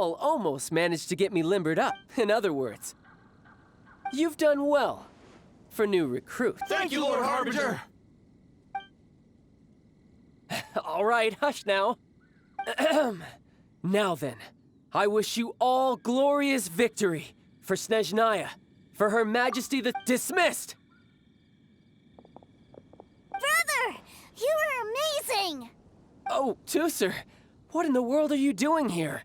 all almost managed to get me limbered up. In other words, you've done well for new recruits. Thank you, Lord Harbinger! All right, hush now. Now then, I wish you all glorious victory for Snezhnaya, for Her Majesty the Dismissed! Brother! You are amazing! Oh, Tusser, what in the world are you doing here?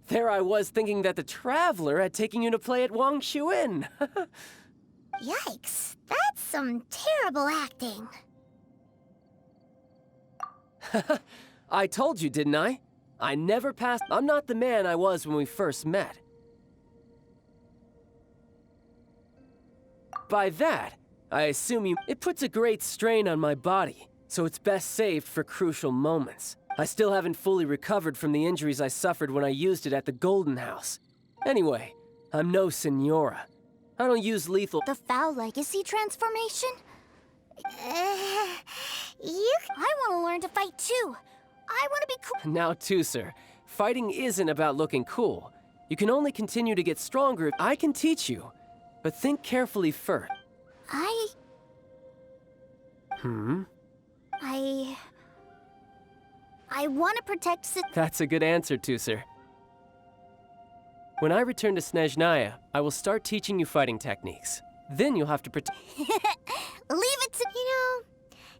There I was thinking that the Traveler had taken you to play at Wang Shuin. Yikes, that's some terrible acting. I told you, didn't I? I never passed. I'm not the man I was when we first met. By that, I assume you. It puts a great strain on my body, so it's best saved for crucial moments. I still haven't fully recovered from the injuries I suffered when I used it at the Golden House. Anyway, I'm no Senora. I don't use lethal. The Foul Legacy transformation? I want to learn to fight too. I want to be cool. Now, Tusser, fighting isn't about looking cool. You can only continue to get stronger if I can teach you. But think carefully first. I want to protect That's a good answer, Tusser. When I return to Snezhnaya, I will start teaching you fighting techniques. Then you'll have to protect. Leave it to... You know,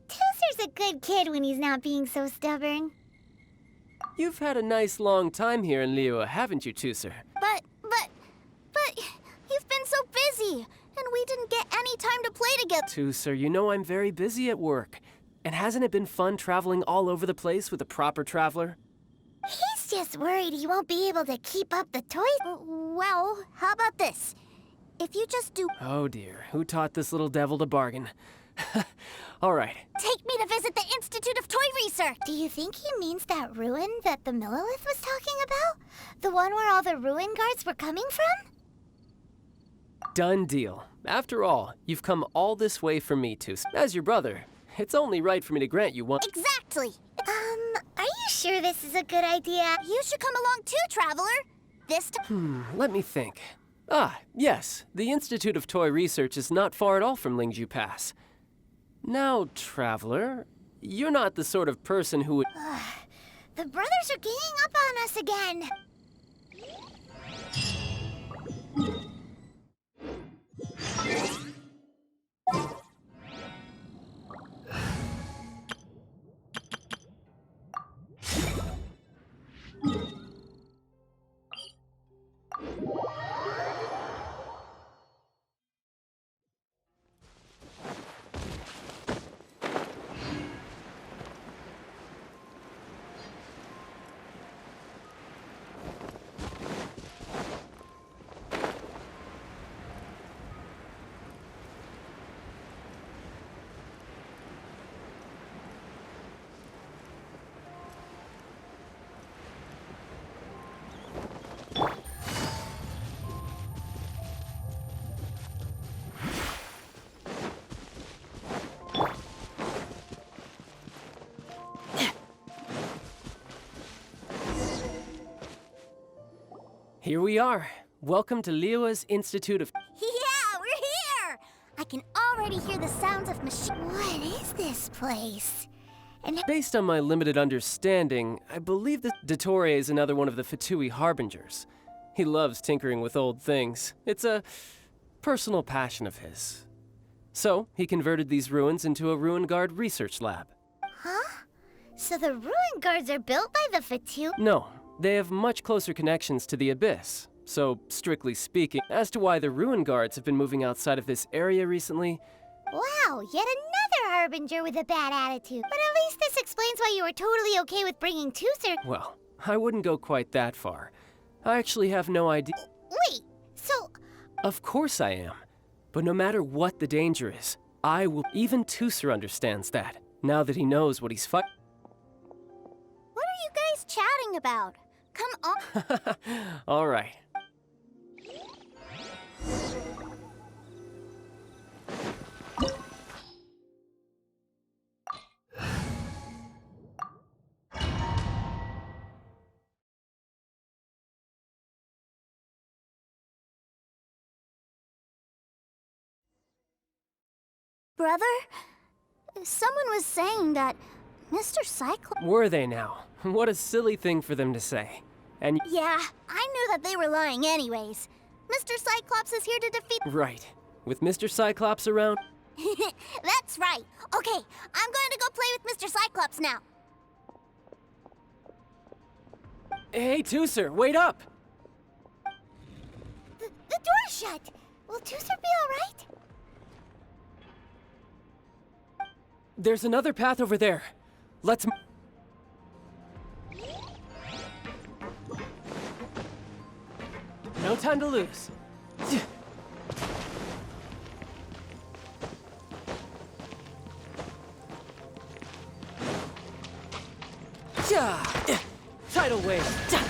Tusser's a good kid when he's not being so stubborn. You've had a nice long time here in Liyue, haven't you, Tusser? But you've been so busy, and we didn't get any time to play together. Tusser, you know I'm very busy at work. And hasn't it been fun traveling all over the place with a proper traveler? He's just worried he won't be able to keep up the toys. Well, how about this? If you just do... Oh dear, who taught this little devil to bargain? All right. Take me to visit the Institute of Toy Research! Do you think he means that ruin that the Millilith was talking about? The one where all the ruin guards were coming from? Done deal. After all, you've come all this way for me, Tusser. As your brother, it's only right for me to grant you one... Exactly! Are you sure this is a good idea? You should come along too, Traveler! This time... Let me think. Ah, yes. The Institute of Toy Research is not far at all from Lingju Pass. Now, Traveler, you're not the sort of person who would... The brothers are ganging up on us again! Here we are. Welcome to Liyue's Institute of... Yeah, we're here! I can already hear the sounds of machine... What is this place? And... Based on my limited understanding, I believe that Dottore is another one of the Fatui Harbingers. He loves tinkering with old things. It's a personal passion of his. So, he converted these ruins into a Ruin Guard research lab. Huh? So the ruin guards are built by the Fatui? No. They have much closer connections to the Abyss, so strictly speaking, as to why the Ruin Guards have been moving outside of this area recently... Wow, yet another Harbinger with a bad attitude. But at least this explains why you were totally okay with bringing Tusser... Well, I wouldn't go quite that far. I actually have no idea... Wait, so... Of course I am. But no matter what the danger is, I will... Even Tusser understands that, now that he knows what he's fighting. What are you guys chatting about? Come on. All right. brother? Someone was saying that Mr. Cyclops... Were they now? What a silly thing for them to say. And... Yeah, I knew that they were lying anyways. Mr. Cyclops is here to defeat... Right. With Mr. Cyclops around? That's right. Okay, I'm going to go play with Mr. Cyclops now. Hey, Tooser, wait up! The door's shut. Will Tooser be alright? There's another path over there. Let's... No time to lose. Tidal wave.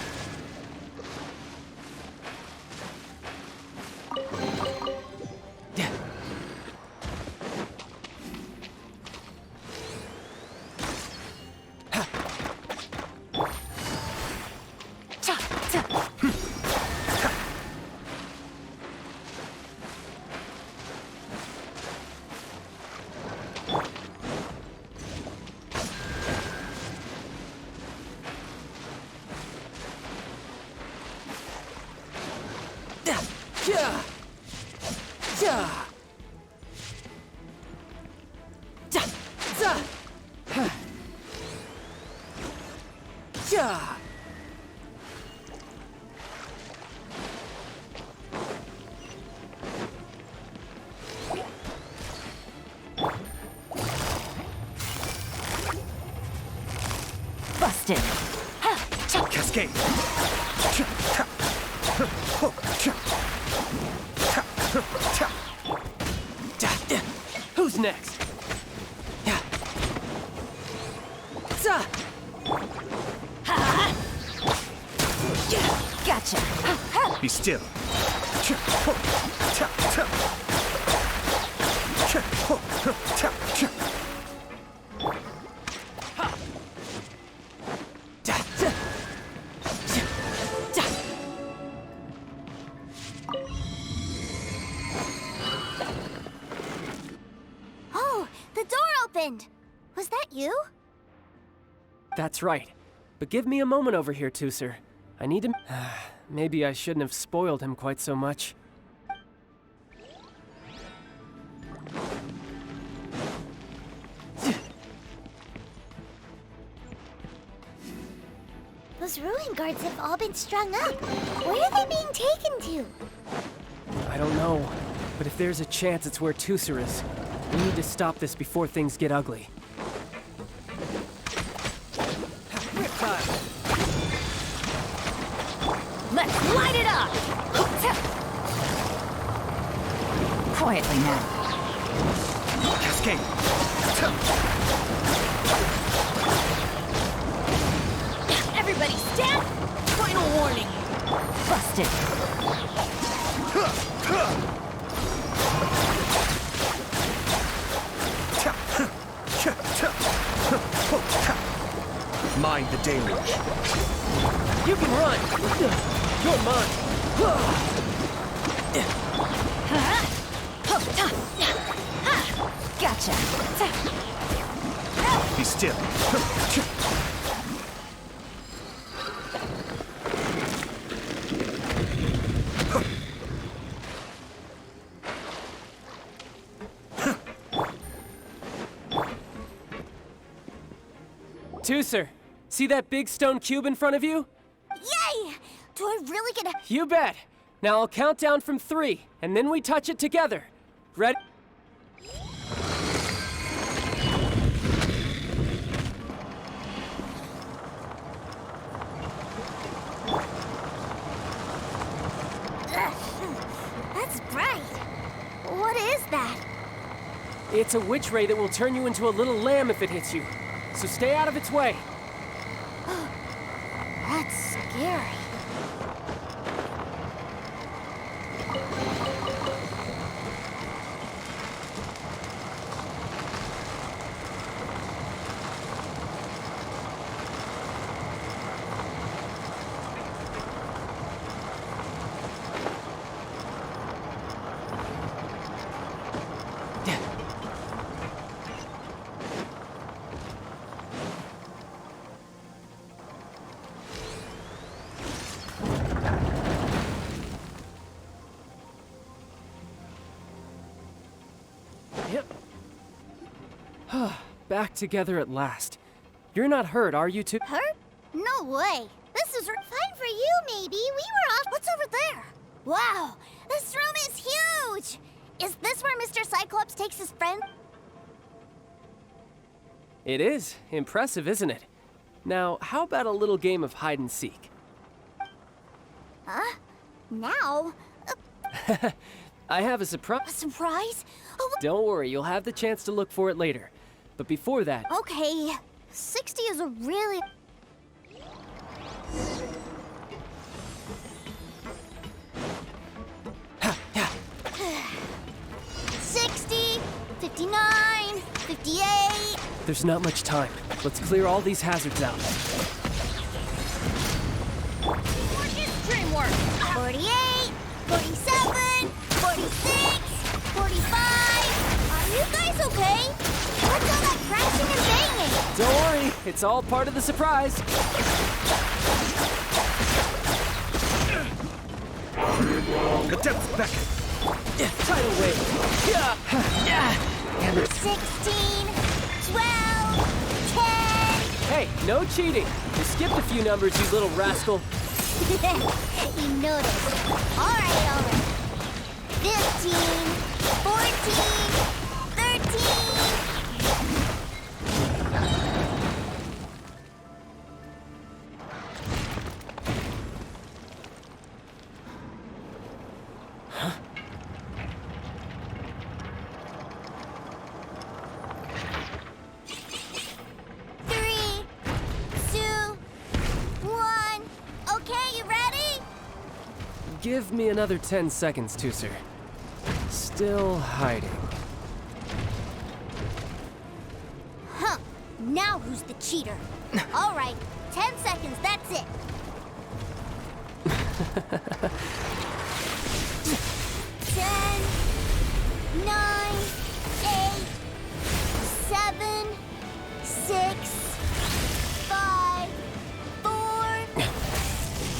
Busted. Cascade. Who's next? Gotcha. Be still. Oh, the door opened. Was that you? That's right. But give me a moment over here, Tooser. I need to... Maybe I shouldn't have spoiled him quite so much. Those ruin guards have all been strung up. Where are they being taken to? I don't know, but if there's a chance it's where Tooser is, we need to stop this before things get ugly. Let's light it up! Quietly now. Cascade. Everybody stand! Final warning! Busted. Mind the deluge. You can run! You're mine! Gotcha. Be still. Tooser, see that big stone cube in front of you? Yay! Do I really get a... You bet! Now I'll count down from 3, and then we touch it together. Ready? That's bright. What is that? It's a witch ray that will turn you into a little lamb if it hits you. So stay out of its way. That's scary. Back together at last. You're not hurt, are you two? Hurt? No way. This is fine for you, maybe. We were off. What's over there? Wow, this room is huge. Is this where Mr. Cyclops takes his friend? It is. Impressive, isn't it? Now, how about a little game of hide and seek? Huh? Now? I have a surprise. A surprise? Oh, Don't worry, you'll have the chance to look for it later. But before that, okay. 60 is a really... yeah. 60, 59, 58... There's not much time. Let's clear all these hazards out. Dreamwork! 48, 47, 46, 45... Are you guys okay? What's all that crashing and banging? Don't worry, it's all part of the surprise. The depth beckon. Tidal wave. Yeah. 16, 12, 10... Hey, no cheating. You skipped a few numbers, you little rascal. You noticed. All right. 15, 14, 13... Give me another 10 seconds, Tooser. Still hiding. Huh. Now who's the cheater? All right. 10 seconds, that's it. 10, 9, 8, 7, 6, 5, 4,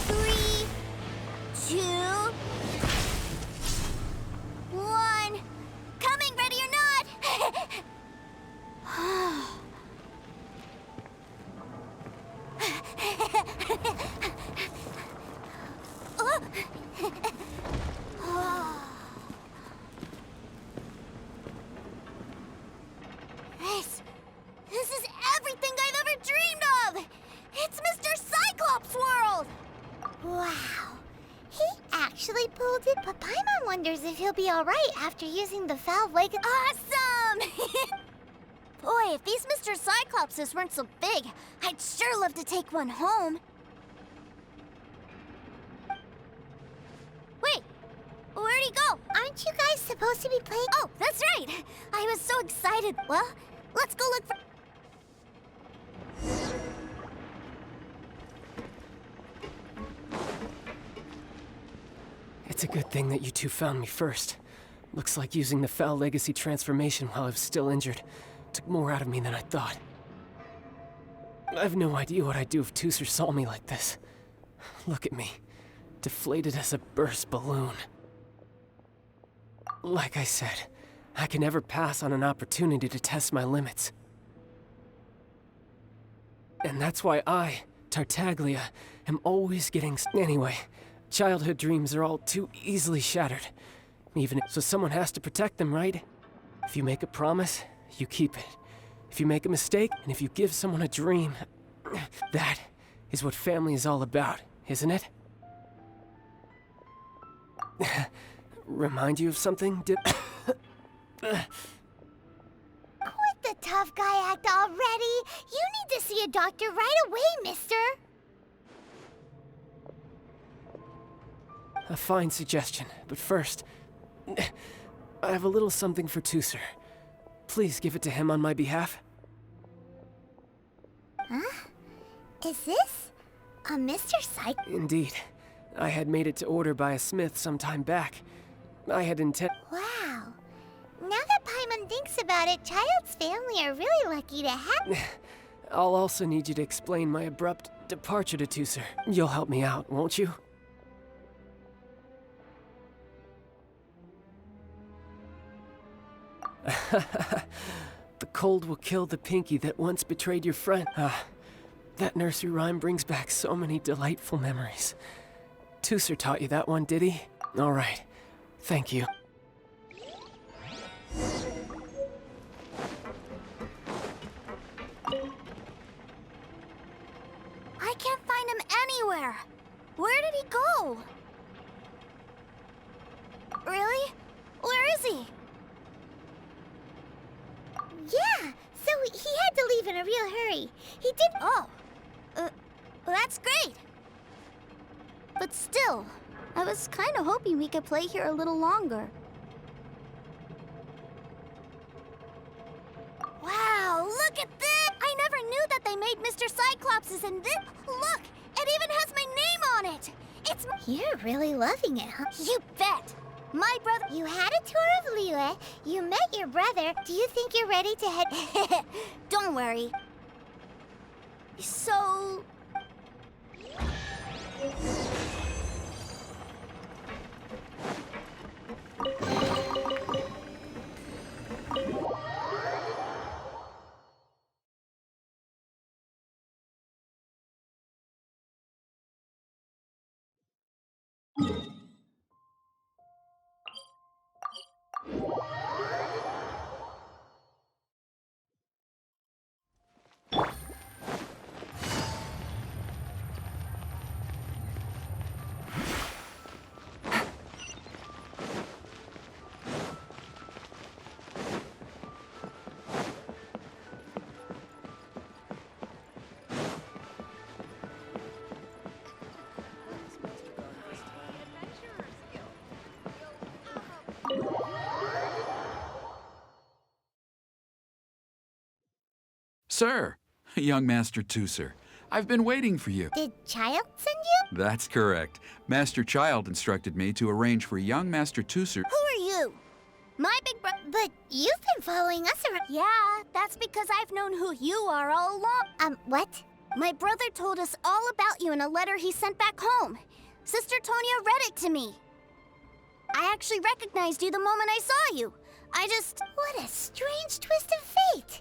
3, 2, 1. Coming, ready or not? This is everything I've ever dreamed of! It's Mr. Cyclops' world! Wow. He actually pulled it, but Paimon wonders if he'll be alright after using the foul leg. Awesome! Boy, if these Mr. Cyclopses weren't so big, I'd sure love to take one home. Wait, where'd he go? Aren't you guys supposed to be playing? Oh, that's right! I was so excited. Well, let's go look for... It's a good thing that you two found me first. Looks like using the foul legacy transformation while I was still injured took more out of me than I thought. I have no idea what I'd do if Tooser saw me like this. Look at me, deflated as a burst balloon. Like I said, I can never pass on an opportunity to test my limits. And that's why I, Tartaglia, am always getting... Anyway, childhood dreams are all too easily shattered. So someone has to protect them, right? If you make a promise, you keep it. If you make a mistake, and if you give someone a dream, that is what family is all about, isn't it? Remind you of something? Quit the tough guy act already! You need to see a doctor right away, mister! A fine suggestion, but first, I have a little something for Tooser. Please give it to him on my behalf. Huh? Is this a Mr. Psych? Indeed. I had made it to order by a smith some time back. I had Wow. Now that Paimon thinks about it, Child's family are really lucky to have... I'll also need you to explain my abrupt departure to Tooser. You'll help me out, won't you? The cold will kill the pinky that once betrayed your friend. That nursery rhyme brings back so many delightful memories. Tooser taught you that one, did he? All right. Thank you. I can't find him anywhere. Where did he go? Really? Where is he? Yeah, so he had to leave in a real hurry. He did. Oh, that's great. But still, I was kind of hoping we could play here a little longer. Wow, look at this! I never knew that they made Mr. Cyclops' in this. Look, it even has my name on it. It's. You're really loving it, huh? You bet. My brother. You had a tour of Liyue. You met your brother. Do you think you're ready to head? Don't worry. So. Sir, young Master Tooser, I've been waiting for you. Did Child send you? That's correct. Master Child instructed me to arrange for young Master Tooser. Who are you? My big brother. But you've been following us around. Yeah, that's because I've known who you are all along. What? My brother told us all about you in a letter he sent back home. Sister Tonya read it to me. I actually recognized you the moment I saw you. I just... What a strange twist of fate.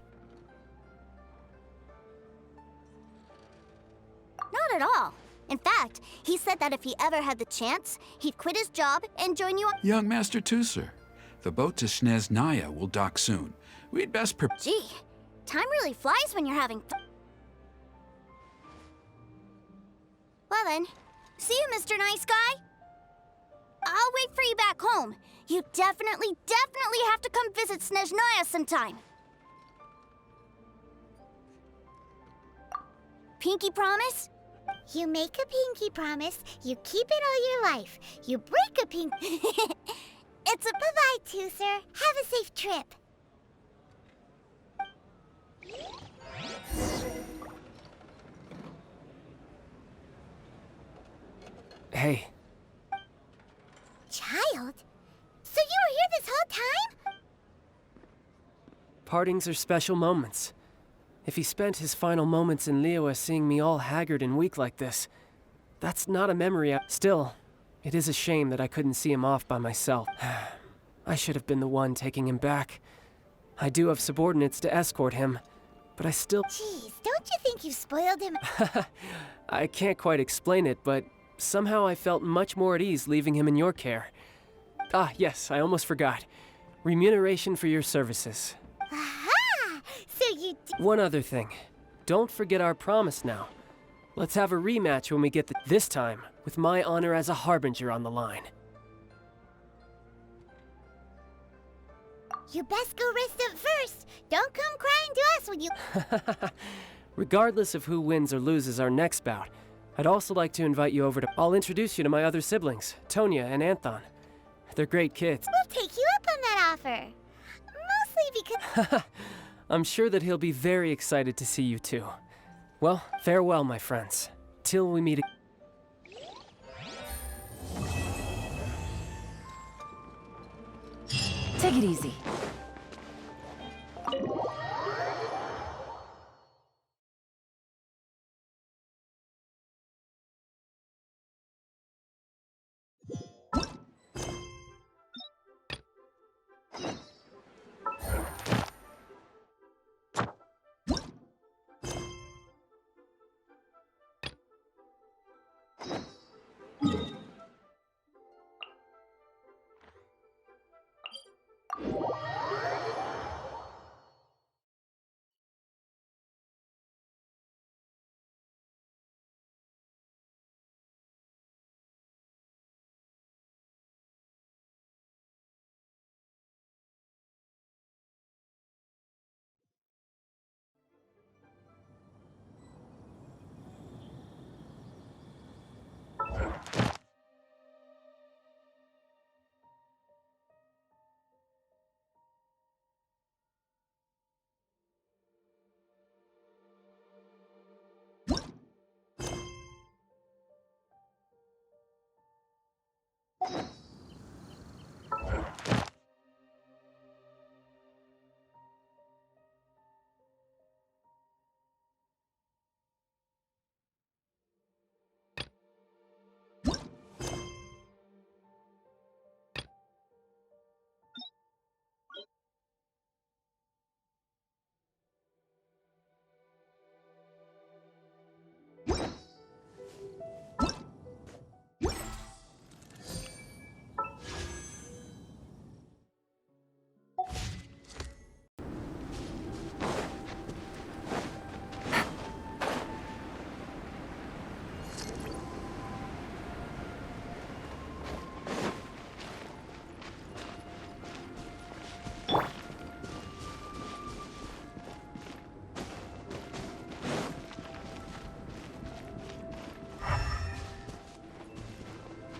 Not at all. In fact, he said that if he ever had the chance, he'd quit his job and join you on... Young Master Tooser, the boat to Sneznaya will dock soon. We'd best Gee, time really flies when you're having fun. Well then, see you, Mr. Nice Guy. I'll wait for you back home. You definitely have to come visit Sneznaya sometime. Pinky promise? You make a pinky promise, you keep it all your life. You break a pinky... It's a... Bye-bye, Tooser. Have a safe trip. Hey. Child? So you were here this whole time? Partings are special moments. If he spent his final moments in Liyue seeing me all haggard and weak like this, that's not a memory Still, it is a shame that I couldn't see him off by myself. I should have been the one taking him back. I do have subordinates to escort him, but I still... Jeez, don't you think you've spoiled him? I can't quite explain it, but somehow I felt much more at ease leaving him in your care. Ah, yes, I almost forgot. Remuneration for your services. Aha! So you One other thing. Don't forget our promise now. Let's have a rematch when we get this time, with my honor as a harbinger on the line. You best go rest up first. Don't come crying to us when you... Regardless of who wins or loses our next bout, I'd also like to invite you over to... I'll introduce you to my other siblings, Tonya and Anthon. They're great kids. We'll take you up on that offer. Mostly because... I'm sure that he'll be very excited to see you too. Well, farewell, my friends. Till we meet again. Take it easy.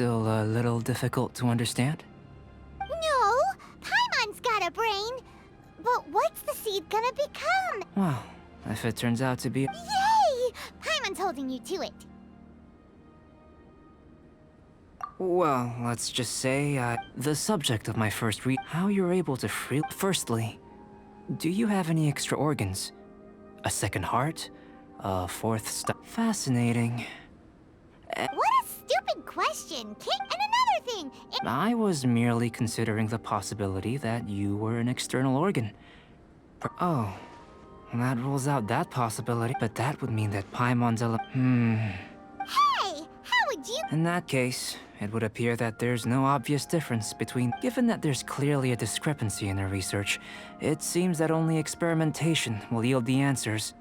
Still a little difficult to understand? No, Paimon's got a brain. But what's the seed gonna become? Well, if it turns out to be... Yay! Paimon's holding you to it. Well, let's just say, the subject of my first read... How you're able to free... Firstly, do you have any extra organs? A second heart? A fourth Fascinating. What a stupid question, Kit! And another thing, I was merely considering the possibility that you were an external organ. Oh, that rules out that possibility, but that would mean that Paimon's Hey! How would you... In that case, it would appear that there's no obvious difference between... Given that there's clearly a discrepancy in her research, it seems that only experimentation will yield the answers.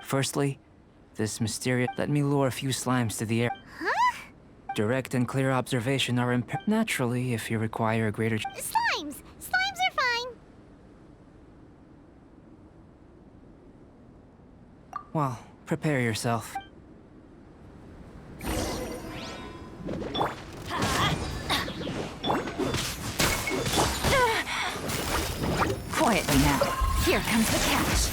Firstly, this mysterious... Let me lure a few slimes to the air. Huh? Direct and clear observation are naturally if you require a greater... Slimes! Slimes are fine! Well, prepare yourself. Quietly now. Here comes the catch.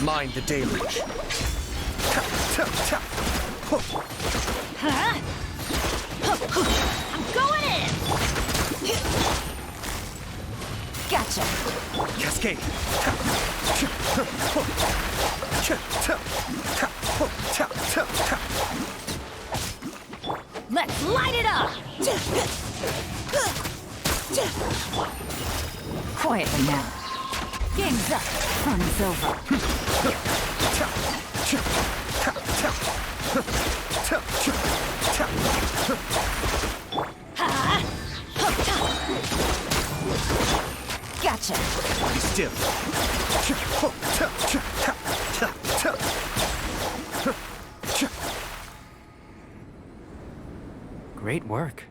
Mind the deluge. I'm going in! Gotcha. Cascade. Let's light it up! Quietly now. Game's up. Fun is over. Gotcha. Be still. Great work.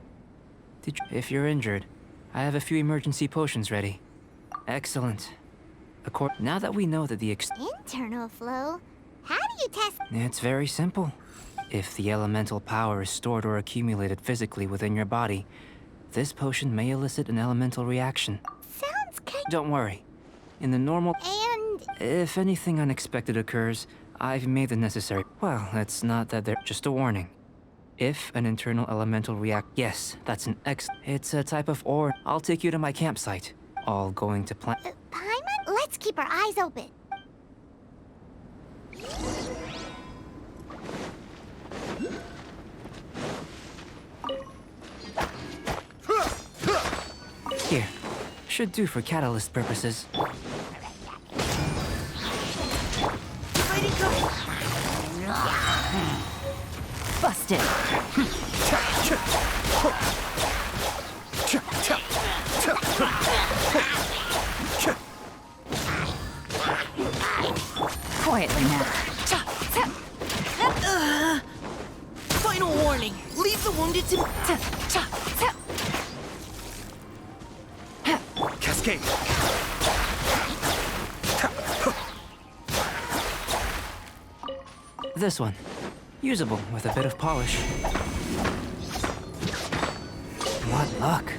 If you're injured, I have a few emergency potions ready. Excellent. Now that we know that the Internal flow? How do you test... It's very simple. If the elemental power is stored or accumulated physically within your body, this potion may elicit an elemental reaction. Sounds kind... Don't worry. In the normal... And... If anything unexpected occurs, I've made the necessary... Well, it's not that they're... Just a warning. If an internal elemental react... Yes, that's an It's a type of ore. I'll take you to my campsite. All going to plan... Paimon, let's keep our eyes open. Here. Should do for catalyst purposes. Busted. Quietly now. Final warning. Leave the wounded to... Cascade. This one. Usable with a bit of polish. What luck.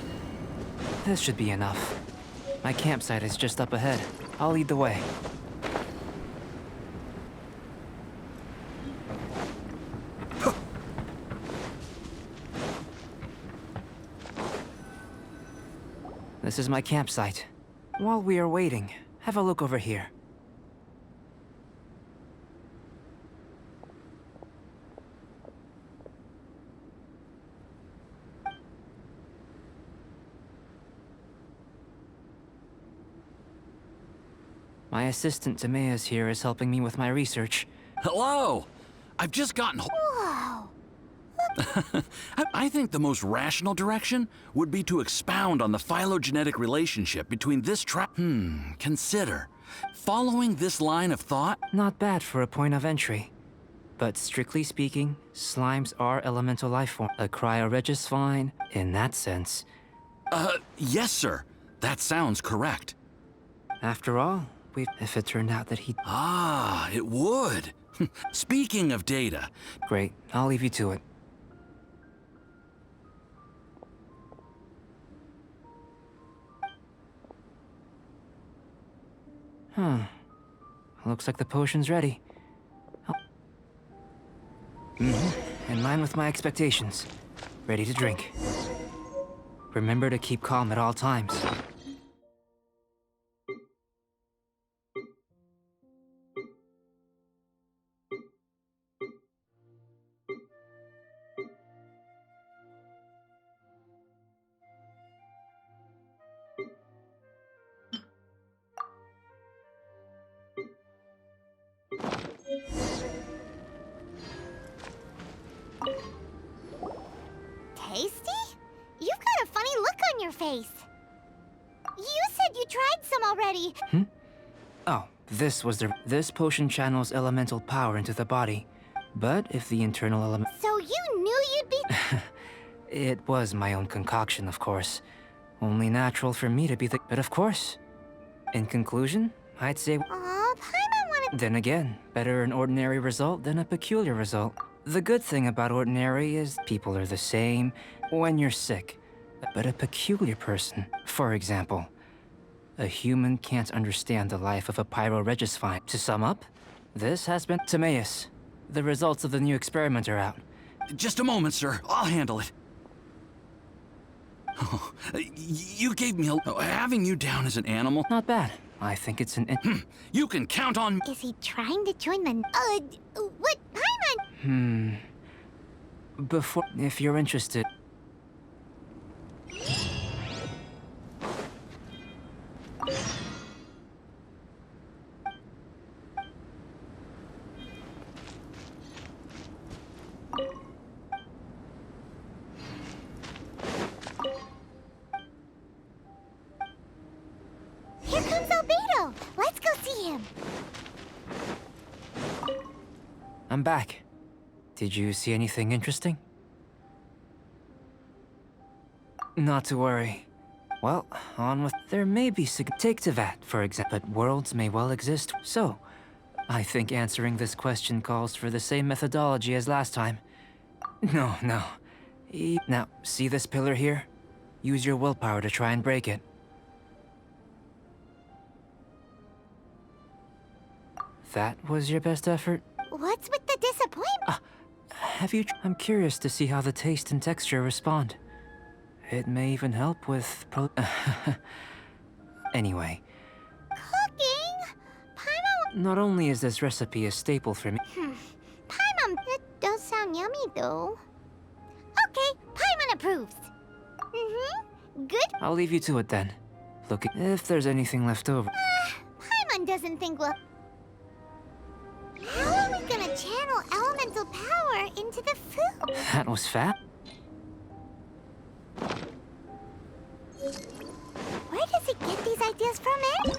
This should be enough. My campsite is just up ahead. I'll lead the way. This is my campsite. While we are waiting, have a look over here. My assistant Timaeus here is helping me with my research. Hello! I've just gotten... Whoa! I think the most rational direction would be to expound on the phylogenetic relationship between this consider. Following this line of thought... Not bad for a point of entry. But strictly speaking, slimes are elemental life form. A cryoregis fine, in that sense. Yes, sir. That sounds correct. After all, if it turned out that he... Ah, it would. Speaking of data... Great, I'll leave you to it. Looks like the potion's ready. In line with my expectations. Ready to drink. Remember to keep calm at all times. Tasty? You've got a funny look on your face. You said you tried some already. Oh, this potion channels elemental power into the body. But if the internal element... So you knew you'd be... It was my own concoction, of course. Only natural for me to be the... But of course. In conclusion, I'd say... Aw, Paimon wanted... Then again, better an ordinary result than a peculiar result. The good thing about ordinary is people are the same when you're sick. But a peculiar person, for example, a human can't understand the life of a pyroregisfine. To sum up, this has been Timaeus. The results of the new experiment are out. Just a moment, sir. I'll handle it. Oh, you gave me having you down as an animal. Not bad. I think it's an... You can count on... Is he trying to join the... what? Paimon! Before... If you're interested... Here comes Albedo! Let's go see him! I'm back. Did you see anything interesting? Not to worry. Well, on with... There may be... Take Tevat, for example, but worlds may well exist. So, I think answering this question calls for the same methodology as last time. No. Now, see this pillar here? Use your willpower to try and break it. That was your best effort? What's with the disappointment? Have you... I'm curious to see how the taste and texture respond. It may even help with... Anyway. Cooking? Paimon... Not only is this recipe a staple for me... Paimon, it does sound yummy, though. Okay, Paimon approves. Good. I'll leave you to it then. Look, if there's anything left over... Paimon doesn't think we'll... How are we gonna channel elemental power into the food? That was fat. Where does he get these ideas from, eh?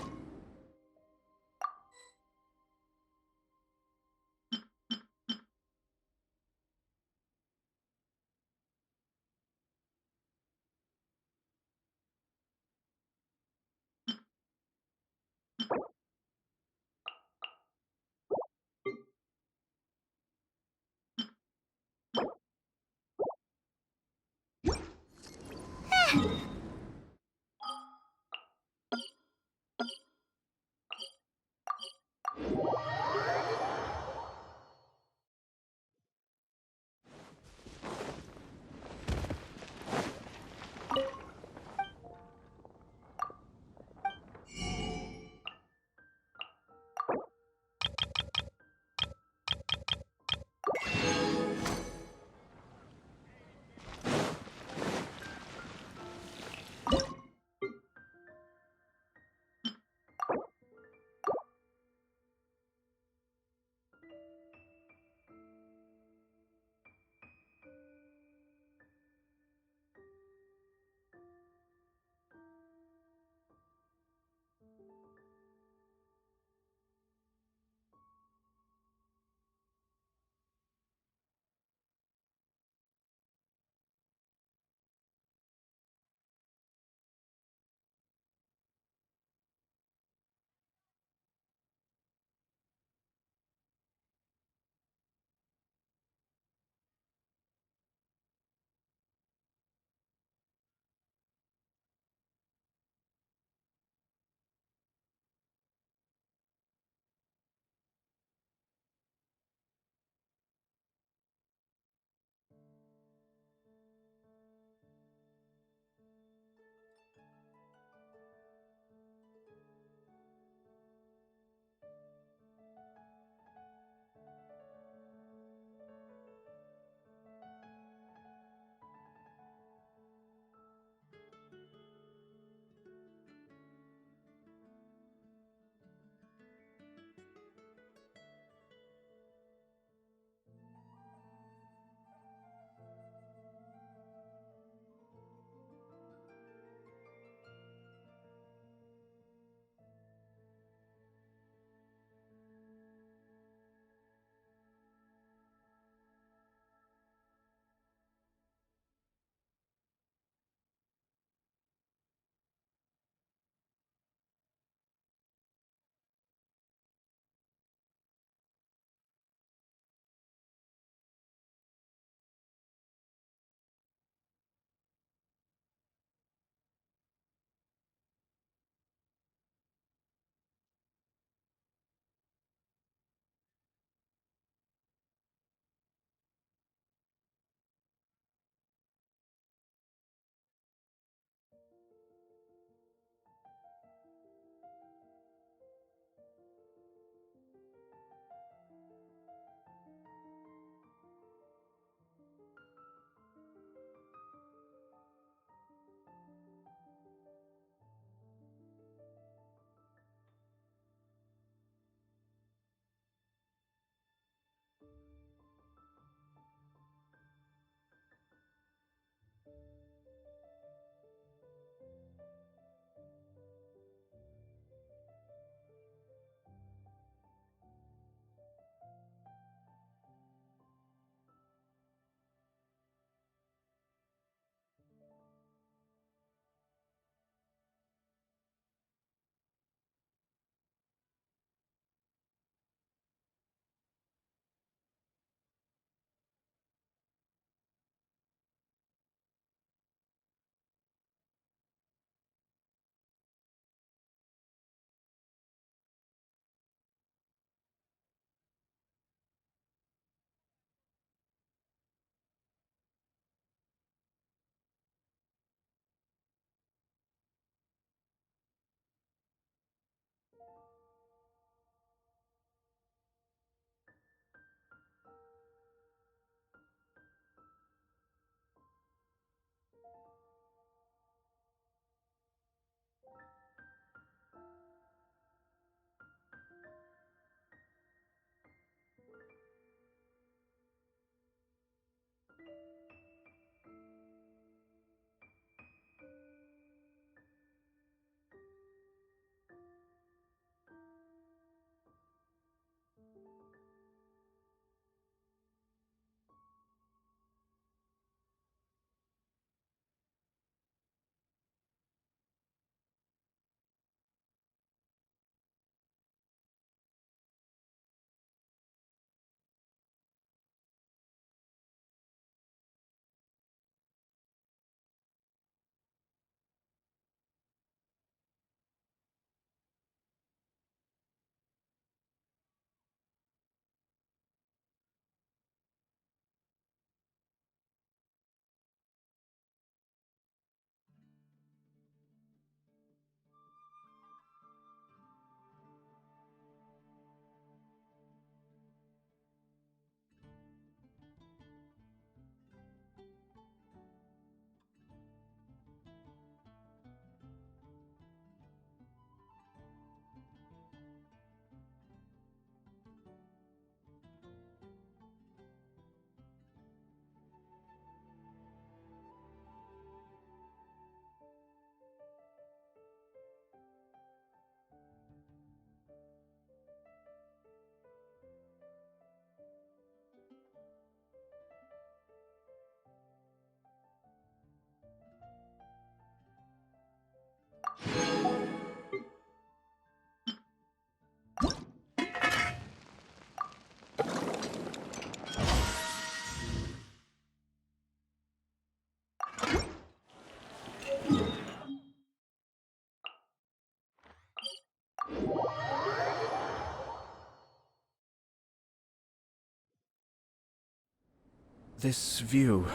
This view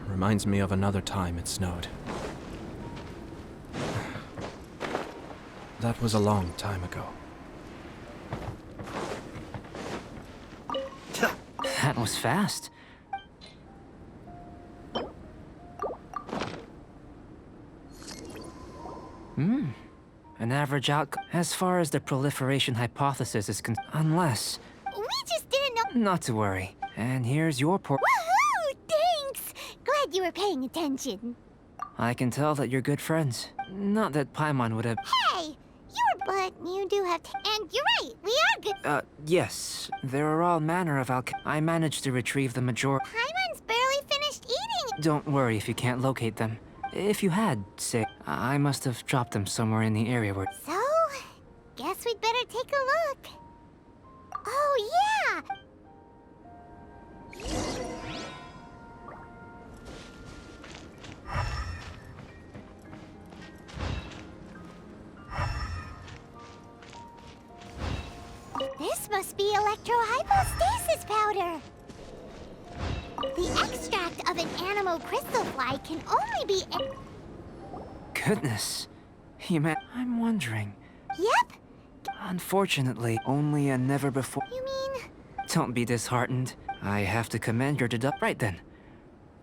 reminds me of another time it snowed. That was a long time ago. That was fast. An average outcome as far as the proliferation hypothesis is concerned. Unless... We just didn't know. Not to worry. And here's your Woohoo! Thanks! Glad you were paying attention. I can tell that you're good friends. Not that Paimon would have... Hey! But you do have and you're right, we are good. Yes. There are all manner of I managed to retrieve the majority. Paimon's barely finished eating. Don't worry if you can't locate them. If you had, say, I must have dropped them somewhere in the area where... So, guess we'd better take a look. Oh, yeah! This must be electrohypostasis powder. The extract of an animo crystal fly can only be... Goodness. I'm wondering. Yep. Unfortunately, only a never before... You mean... Don't be disheartened. I have to commend your deduct. Right then.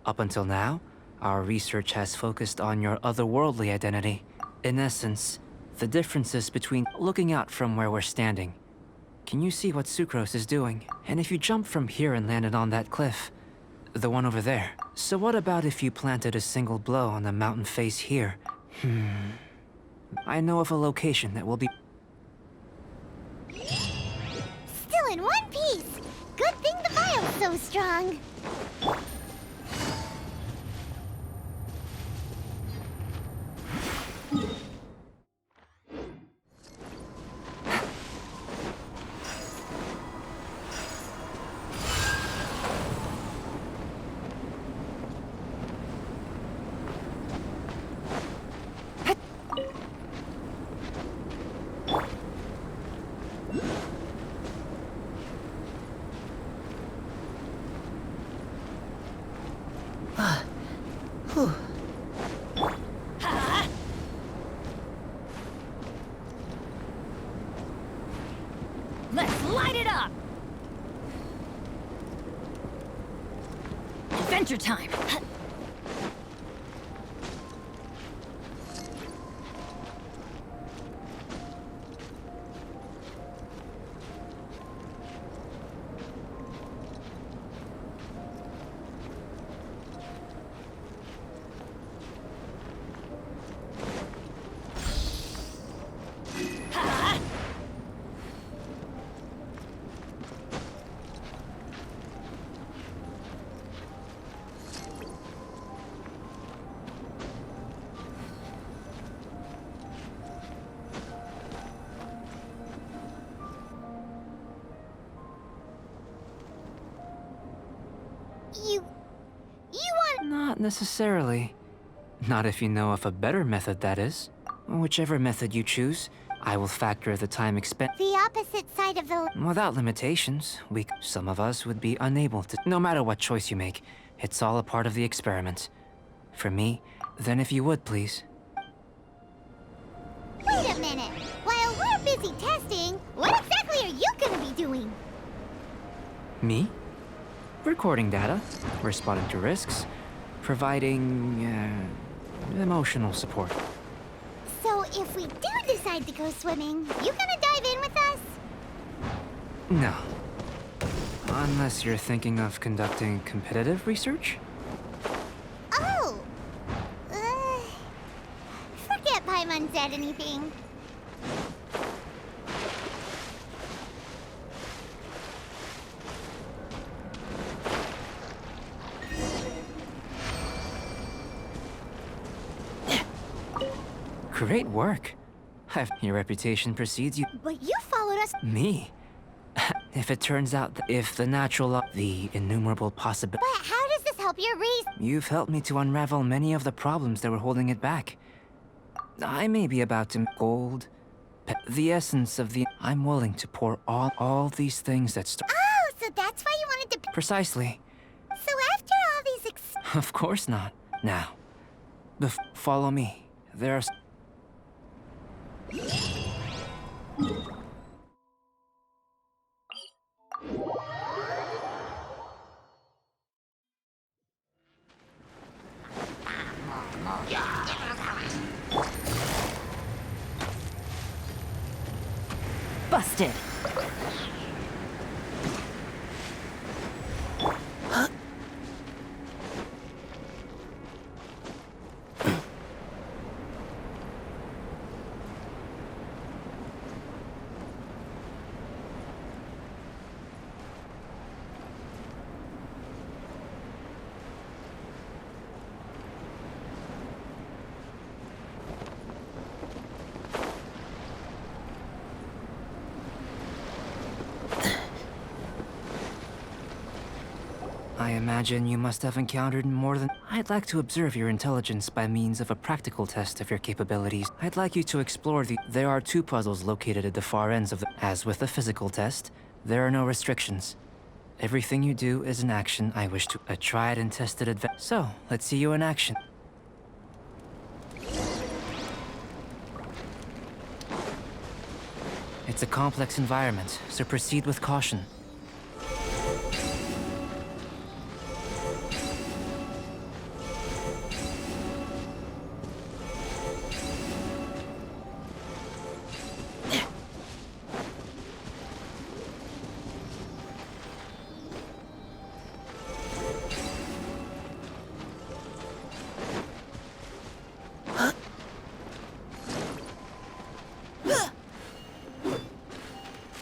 Up until now, our research has focused on your otherworldly identity. In essence, the differences between looking out from where we're standing. Can you see what Sucrose is doing? And if you jumped from here and landed on that cliff, the one over there. So what about if you planted a single blow on the mountain face here? I know of a location that will be... Still in one piece! Good thing the vial's so strong. Let's light it up! Adventure time! You want... Not necessarily. Not if you know of a better method, that is. Whichever method you choose, I will factor the time expended. The opposite side of the... Without limitations, some of us would be unable to... No matter what choice you make, it's all a part of the experiment. For me, then if you would, please. Wait a minute! While we're busy testing, what exactly are you gonna be doing? Me? Recording data, responding to risks, providing, emotional support. So if we do decide to go swimming, you gonna dive in with us? No. Unless you're thinking of conducting competitive research? Oh! Forget Paimon said anything. Great work. Your reputation precedes you. But you followed us... Me? If it turns out that if the natural... the innumerable possibilities... But how does this help your reason? You've helped me to unravel many of the problems that were holding it back. I may be about to... Gold, The essence of the... I'm willing to pour all these things that... Oh, so that's why you wanted to... Precisely. So after all these Of course not. Now, follow me. There's... Busted. I imagine you must have encountered more than... I'd like to observe your intelligence by means of a practical test of your capabilities. I'd like you to explore the... There are 2 puzzles located at the far ends of the... As with the physical test, there are no restrictions. Everything you do is an action I wish to... A tried and tested advantage. So, let's see you in action. It's a complex environment, so proceed with caution.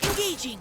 Engaging.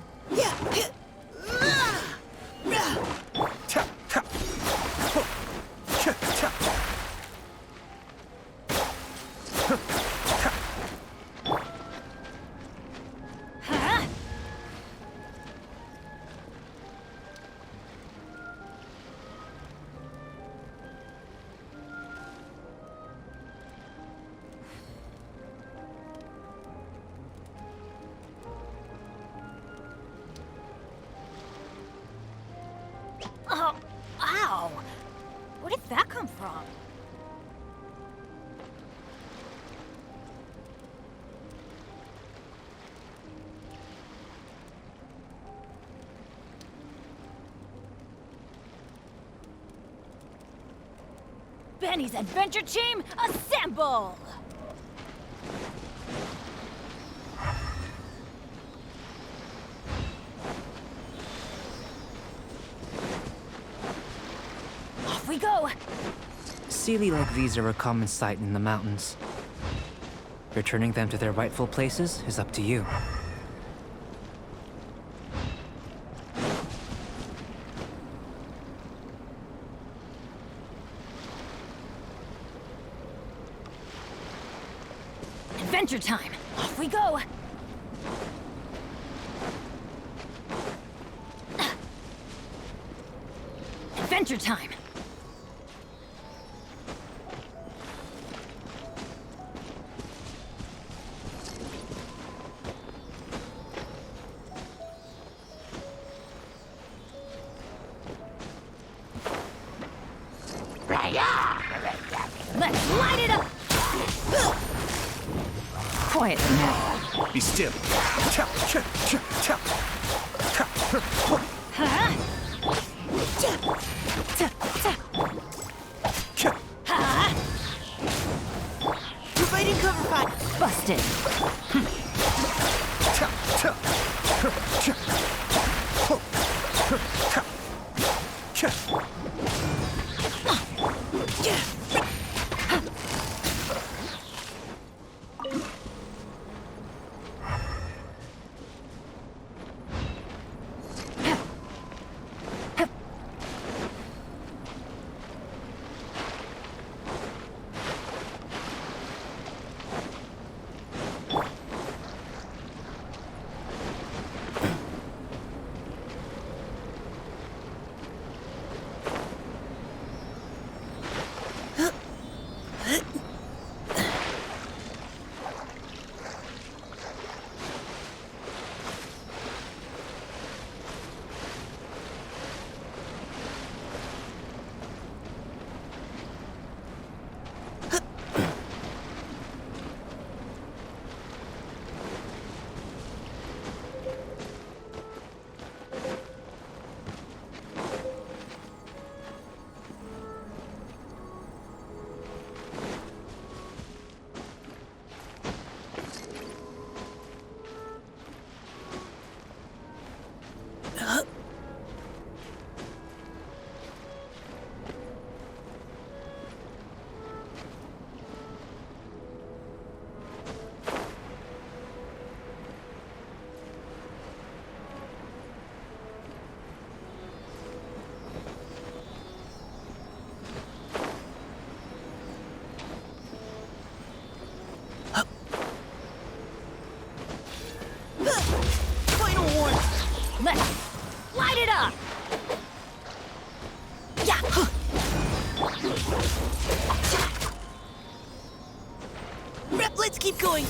Oh, ow! Where did that come from? Benny's adventure team, assemble! Off we go! Sealy like these are a common sight in the mountains. Returning them to their rightful places is up to you. Adventure time! Off we go! Adventure time! Let's light it up! Quietly now. Be still. Huh? Huh? Providing cover fire. Busted.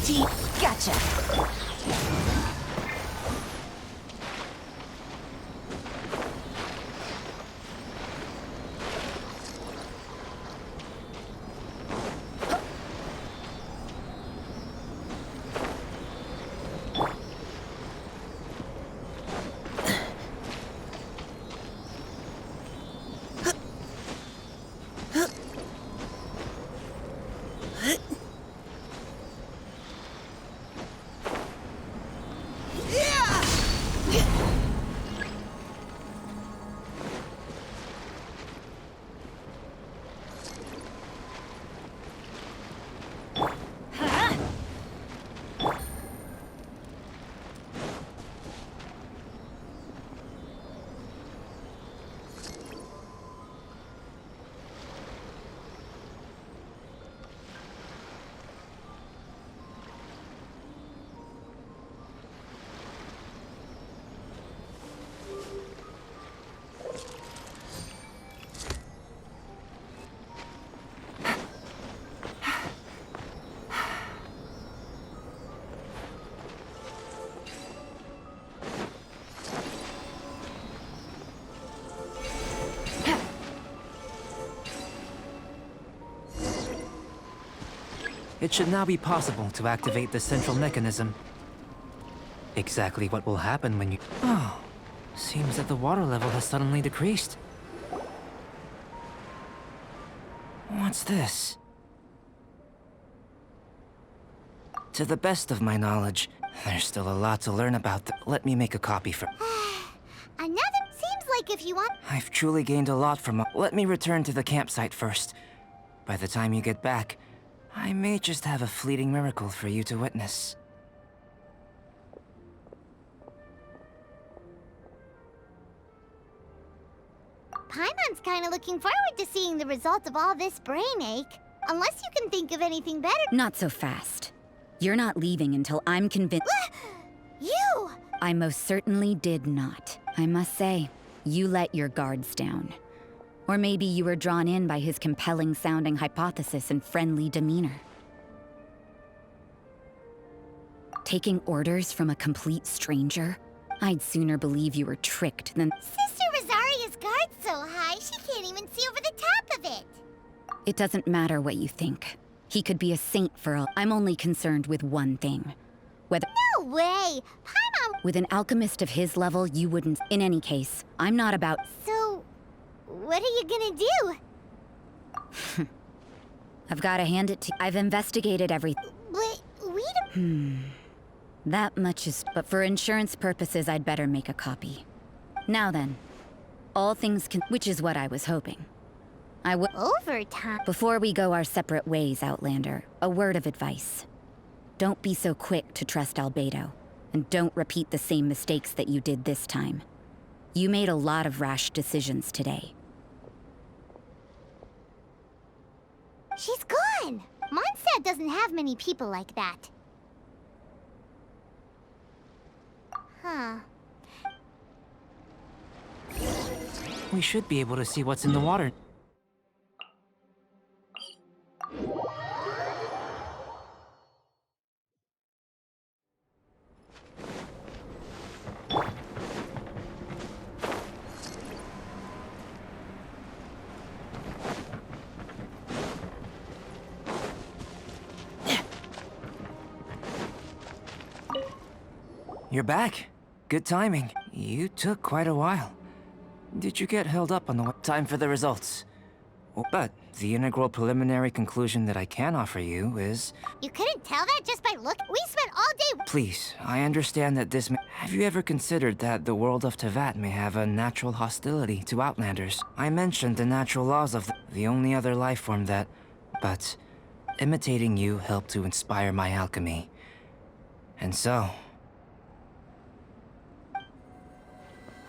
Gotcha. It should now be possible to activate the central mechanism. Exactly what will happen when you... Oh, seems that the water level has suddenly decreased. What's this? To the best of my knowledge, there's still a lot to learn about Let me make a copy for... Another seems like if you want... I've truly gained a lot from... Let me return to the campsite first. By the time you get back, I may just have a fleeting miracle for you to witness. Paimon's kinda looking forward to seeing the result of all this brain ache. Unless you can think of anything better. Not so fast. You're not leaving until I'm convinced. You! I most certainly did not. I must say, you let your guards down. Or maybe you were drawn in by his compelling-sounding hypothesis and friendly demeanor. Taking orders from a complete stranger? I'd sooner believe you were tricked than... Sister Rosaria's guard's so high, she can't even see over the top of it. It doesn't matter what you think. He could be a saint for all. I'm only concerned with one thing. Whether... No way! Paimon... With an alchemist of his level, you wouldn't... In any case, I'm not about... So... what are you gonna do? I've gotta hand it to... I've investigated everything. But we don't... That much is... But for insurance purposes, I'd better make a copy. Now then. All things can... Which is what I was hoping. I will... Overtime? Before we go our separate ways, Outlander, a word of advice. Don't be so quick to trust Albedo. And don't repeat the same mistakes that you did this time. You made a lot of rash decisions today. She's gone! Mondstadt doesn't have many people like that. Huh. We should be able to see what's in the water. You're back. Good timing. You took quite a while. Did you get held up on the time for the results? But the integral preliminary conclusion that I can offer you is... You couldn't tell that just by look? We spent all day... Please, I understand that this may... Have you ever considered that the world of Tevat may have a natural hostility to Outlanders? I mentioned the natural laws of the only other life form that... But imitating you helped to inspire my alchemy. And so...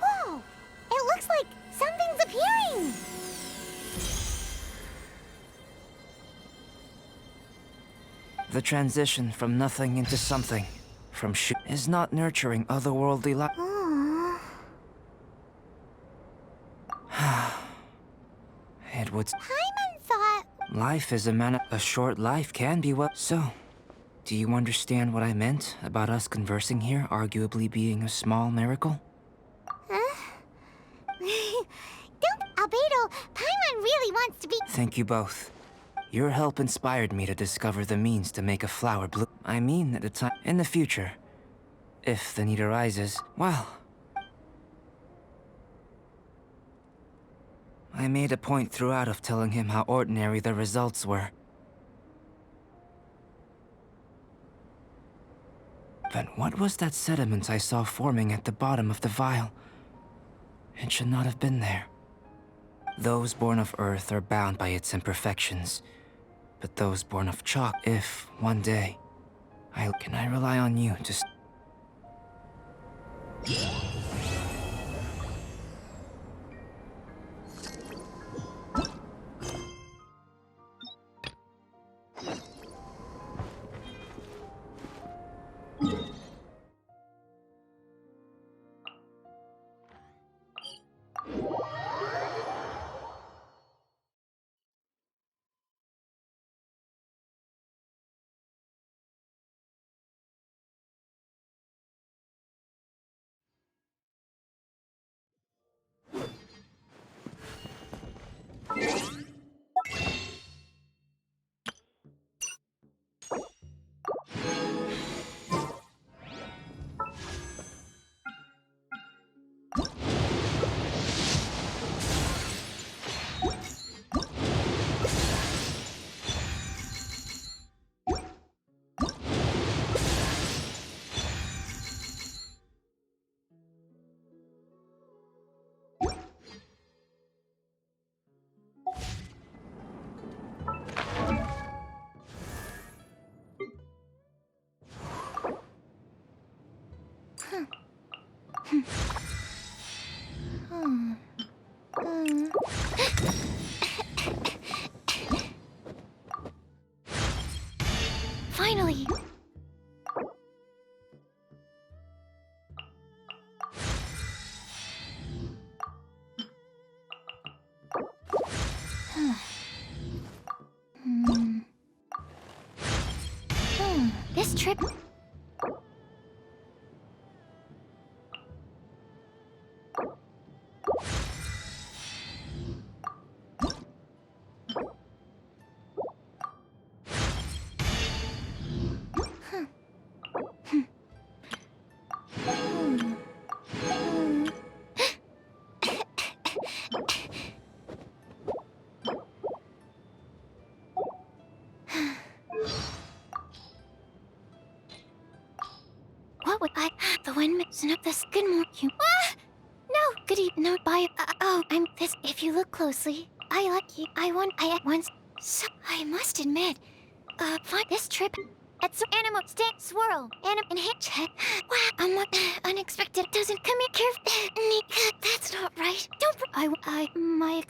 Whoa! It looks like something's appearing! The transition from nothing into something, from is not nurturing otherworldly life. It would... Paimon thought... Life is a short life can be well... So, Do you understand what I meant about us conversing here arguably being a small miracle? Don't, Albedo, Paimon really wants to be— Thank you both. Your help inspired me to discover the means to make a flower bloom. I mean, at a time in the future, if the need arises, well, I made a point throughout of telling him how ordinary the results were. But what was that sediment I saw forming at the bottom of the vial? It should not have been there. Those born of Earth are bound by its imperfections. But those born of chalk, if, one day, can I rely on you to... Finally! This trip... What would I... The wind mixing up this... Good morning. Ah! No! Good evening. No, bye. Oh, I'm this... If you look closely, I like you. I at once... So, I must admit... Find this trip... It's animal stink swirl. And hit check. Wow, I'm what... Unexpected. Doesn't come in careful. That's not right. Don't... My...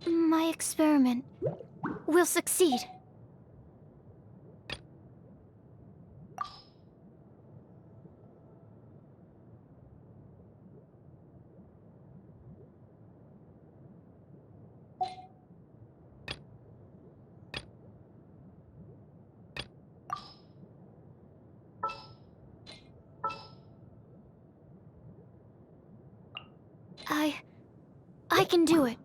My experiment will succeed. I can do it.